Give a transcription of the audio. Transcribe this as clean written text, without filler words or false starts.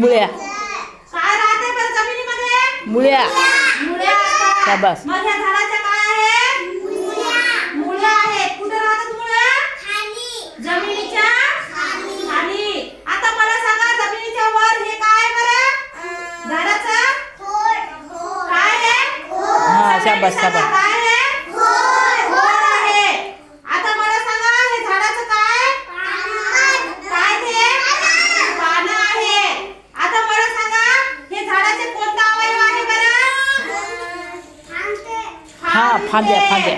मुळ्या. काय राहते पण जमिनीमध्ये? मुळ्या. मुळ्या असतात. शाबास. मग या झाडाच्या काय आहेत? मुळ्या आहेत. कुठे राहतात मुळ्या? जमिनीच्या खाली. आता मला सांगा जमिनीच्या वर हे काय बरं? झाडाचं काय आहे? हा शाबास शाबास. काय आहे? खोड आहे. आता मला सांगा हे झाडाचं काय? काय ते? पानं आहे. आता मला सांगा हे झाडाचे कोणता अवयव आहे बरं? हा फांद्या फांद्या.